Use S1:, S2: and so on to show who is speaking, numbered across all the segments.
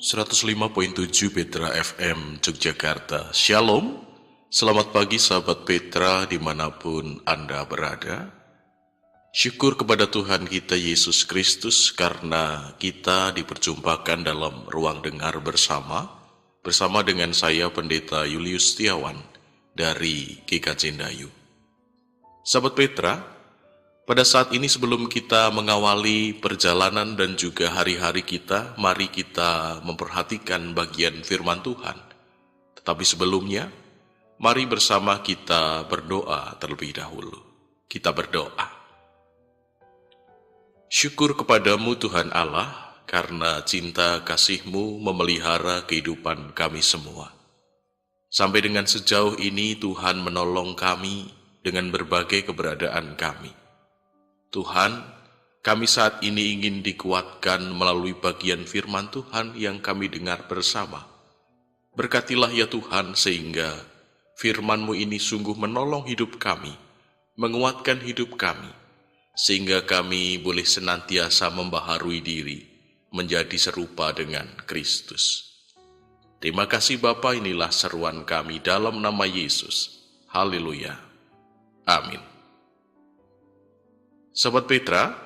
S1: 105.7 Petra FM Yogyakarta. Shalom, selamat pagi sahabat Petra dimanapun Anda berada. Syukur kepada Tuhan kita Yesus Kristus karena kita diperjumpakan dalam ruang dengar bersama dengan saya Pendeta Julius Setiawan dari GKJ Ndayu. Sahabat Petra, pada saat ini sebelum kita mengawali perjalanan dan juga hari-hari kita, mari kita memperhatikan bagian firman Tuhan. Tetapi sebelumnya, mari bersama kita berdoa terlebih dahulu. Kita berdoa. Syukur kepadamu Tuhan Allah, karena cinta kasih-Mu memelihara kehidupan kami semua. Sampai dengan sejauh ini Tuhan menolong kami dengan berbagai keberadaan kami. Tuhan, kami saat ini ingin dikuatkan melalui bagian firman Tuhan yang kami dengar bersama. Berkatilah ya Tuhan sehingga firman-Mu ini sungguh menolong hidup kami, menguatkan hidup kami, sehingga kami boleh senantiasa membaharui diri, menjadi serupa dengan Kristus. Terima kasih Bapa, inilah seruan kami dalam nama Yesus. Haleluya. Amin. Sahabat Petra,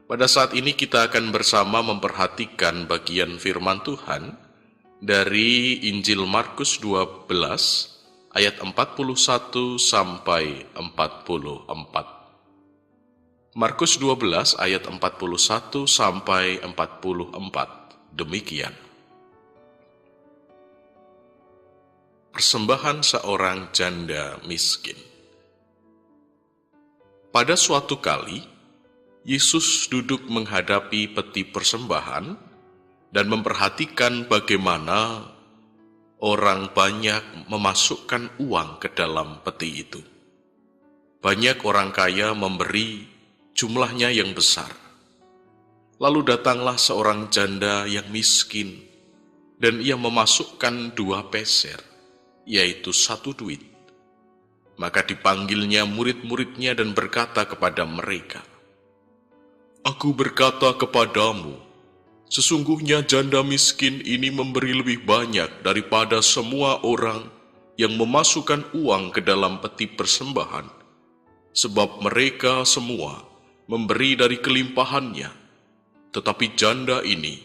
S1: pada saat ini kita akan bersama memperhatikan bagian firman Tuhan dari Injil Markus 12 ayat 41 sampai 44. Markus 12 ayat 41 sampai 44. Demikian. Persembahan seorang janda miskin. Pada suatu kali, Yesus duduk menghadapi peti persembahan dan memperhatikan bagaimana orang banyak memasukkan uang ke dalam peti itu. Banyak orang kaya memberi jumlahnya yang besar. Lalu datanglah seorang janda yang miskin dan ia memasukkan 2 peser, yaitu 1 duit. Maka dipanggilnya murid-muridnya dan berkata kepada mereka, "Aku berkata kepadamu, sesungguhnya janda miskin ini memberi lebih banyak daripada semua orang yang memasukkan uang ke dalam peti persembahan, sebab mereka semua memberi dari kelimpahannya, tetapi janda ini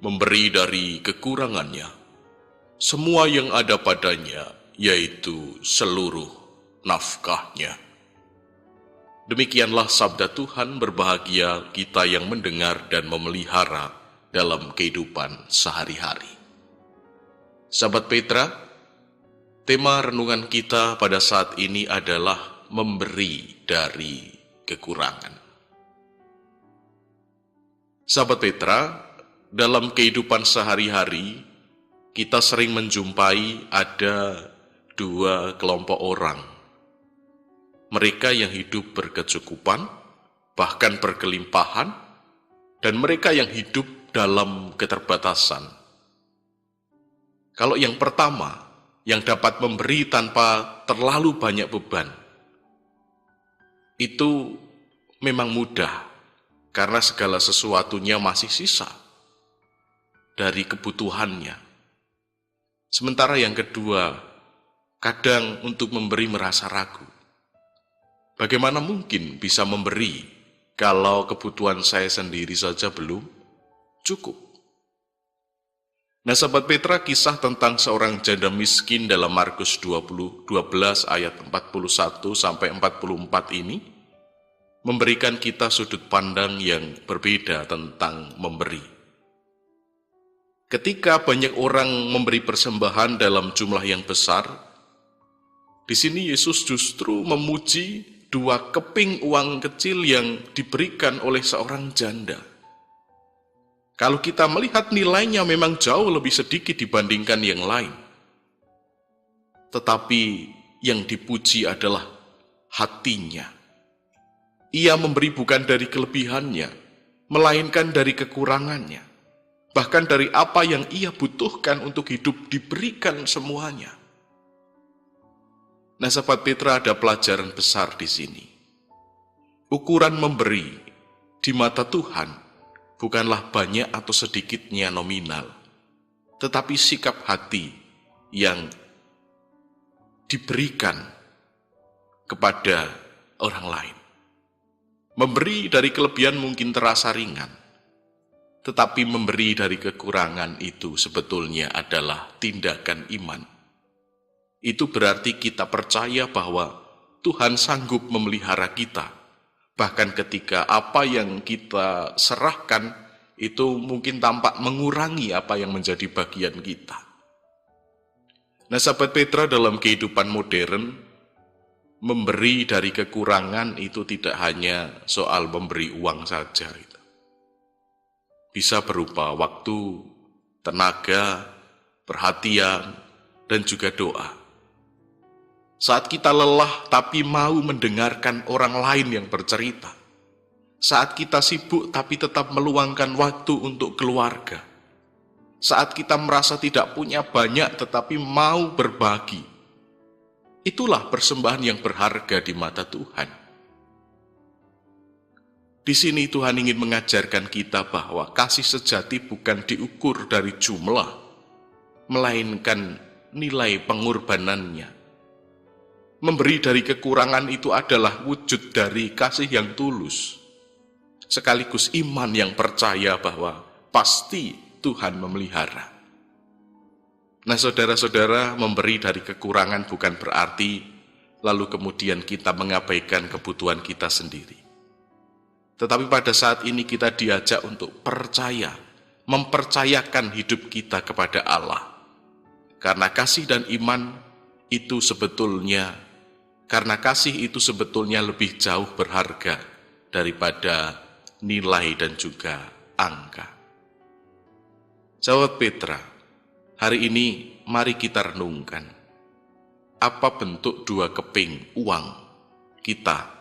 S1: memberi dari kekurangannya, semua yang ada padanya, yaitu seluruh nafkahnya." Demikianlah sabda Tuhan, berbahagia kita yang mendengar dan memelihara dalam kehidupan sehari-hari. Sahabat Petra, tema renungan kita pada saat ini adalah memberi dari kekurangan. Sahabat Petra, dalam kehidupan sehari-hari, kita sering menjumpai ada 2 kelompok orang. Mereka yang hidup berkecukupan, bahkan berkelimpahan, dan mereka yang hidup dalam keterbatasan. Kalau yang pertama, yang dapat memberi tanpa terlalu banyak beban, itu memang mudah, karena segala sesuatunya masih sisa dari kebutuhannya. Sementara yang kedua, kadang untuk memberi merasa ragu. Bagaimana mungkin bisa memberi kalau kebutuhan saya sendiri saja belum cukup? Nah, sahabat Petra, kisah tentang seorang janda miskin dalam Markus 12 ayat 41 sampai 44 ini memberikan kita sudut pandang yang berbeda tentang memberi. Ketika banyak orang memberi persembahan dalam jumlah yang besar, di sini Yesus justru memuji 2 keping uang kecil yang diberikan oleh seorang janda. Kalau kita melihat nilainya memang jauh lebih sedikit dibandingkan yang lain. Tetapi yang dipuji adalah hatinya. Ia memberi bukan dari kelebihannya, melainkan dari kekurangannya. Bahkan dari apa yang ia butuhkan untuk hidup diberikan semuanya. Nah, sahabat Petra, ada pelajaran besar di sini. Ukuran memberi di mata Tuhan bukanlah banyak atau sedikitnya nominal, tetapi sikap hati yang diberikan kepada orang lain. Memberi dari kelebihan mungkin terasa ringan, tetapi memberi dari kekurangan itu sebetulnya adalah tindakan iman. Itu berarti kita percaya bahwa Tuhan sanggup memelihara kita, bahkan ketika apa yang kita serahkan itu mungkin tampak mengurangi apa yang menjadi bagian kita. Nah, sahabat Petra, dalam kehidupan modern, memberi dari kekurangan itu tidak hanya soal memberi uang saja. Bisa berupa waktu, tenaga, perhatian, dan juga doa. Saat kita lelah tapi mau mendengarkan orang lain yang bercerita. Saat kita sibuk tapi tetap meluangkan waktu untuk keluarga. Saat kita merasa tidak punya banyak tetapi mau berbagi. Itulah persembahan yang berharga di mata Tuhan. Di sini Tuhan ingin mengajarkan kita bahwa kasih sejati bukan diukur dari jumlah, melainkan nilai pengorbanannya. Memberi dari kekurangan itu adalah wujud dari kasih yang tulus, sekaligus iman yang percaya bahwa pasti Tuhan memelihara. Nah, saudara-saudara, memberi dari kekurangan bukan berarti lalu kemudian kita mengabaikan kebutuhan kita sendiri. Tetapi pada saat ini kita diajak untuk percaya, mempercayakan hidup kita kepada Allah. Karena kasih dan iman itu sebetulnya, karena kasih itu sebetulnya lebih jauh berharga daripada nilai dan juga angka. Sahabat Petra, hari ini mari kita renungkan, apa bentuk 2 keping uang kita,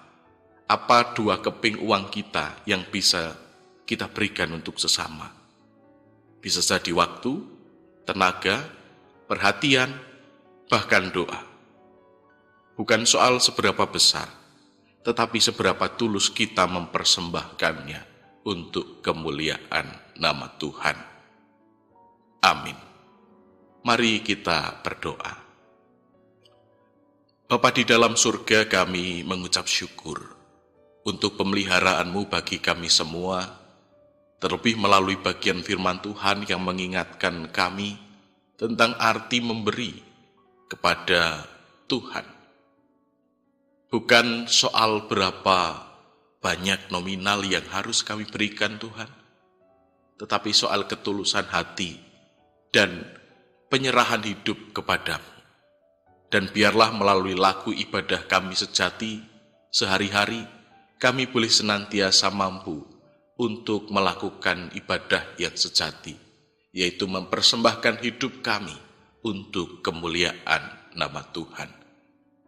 S1: apa 2 keping uang kita yang bisa kita berikan untuk sesama. Bisa jadi waktu, tenaga, perhatian, bahkan doa. Bukan soal seberapa besar, tetapi seberapa tulus kita mempersembahkannya untuk kemuliaan nama Tuhan. Amin. Mari kita berdoa. Bapa di dalam surga, kami mengucap syukur untuk pemeliharaanmu bagi kami semua, terlebih melalui bagian firman Tuhan yang mengingatkan kami tentang arti memberi kepada Tuhan. Bukan soal berapa banyak nominal yang harus kami berikan Tuhan, tetapi soal ketulusan hati dan penyerahan hidup kepadamu. Dan biarlah melalui laku ibadah kami sejati sehari-hari, kami boleh senantiasa mampu untuk melakukan ibadah yang sejati, yaitu mempersembahkan hidup kami untuk kemuliaan nama Tuhan.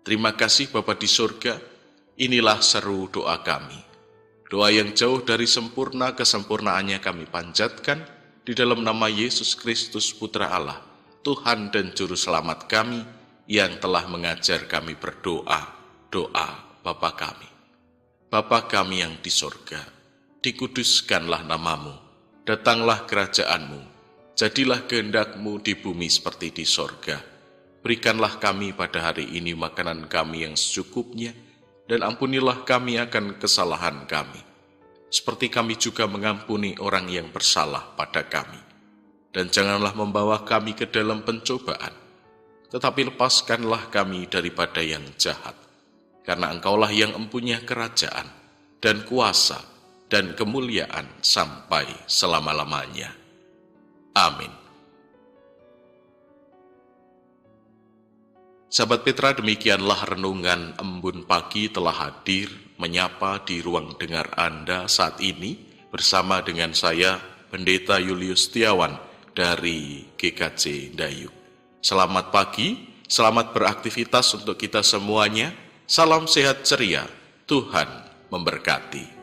S1: Terima kasih Bapa di surga, inilah seru doa kami. Doa yang jauh dari sempurna, kesempurnaannya kami panjatkan di dalam nama Yesus Kristus Putra Allah, Tuhan dan Juru Selamat kami, yang telah mengajar kami berdoa, doa Bapa kami. Bapa kami yang di sorga, dikuduskanlah namamu, datanglah kerajaanmu, jadilah kehendak-Mu di bumi seperti di sorga. Berikanlah kami pada hari ini makanan kami yang secukupnya, dan ampunilah kami akan kesalahan kami, seperti kami juga mengampuni orang yang bersalah pada kami. Dan janganlah membawa kami ke dalam pencobaan, tetapi lepaskanlah kami daripada yang jahat. Karena Engkaulah yang empunya kerajaan, dan kuasa, dan kemuliaan sampai selama-lamanya. Amin. Sahabat Petra, demikianlah renungan Embun Pagi telah hadir menyapa di ruang dengar Anda saat ini bersama dengan saya, Pendeta Julius Setiawan dari GKJ Dayu. Selamat pagi, selamat beraktivitas untuk kita semuanya. Salam sehat ceria, Tuhan memberkati.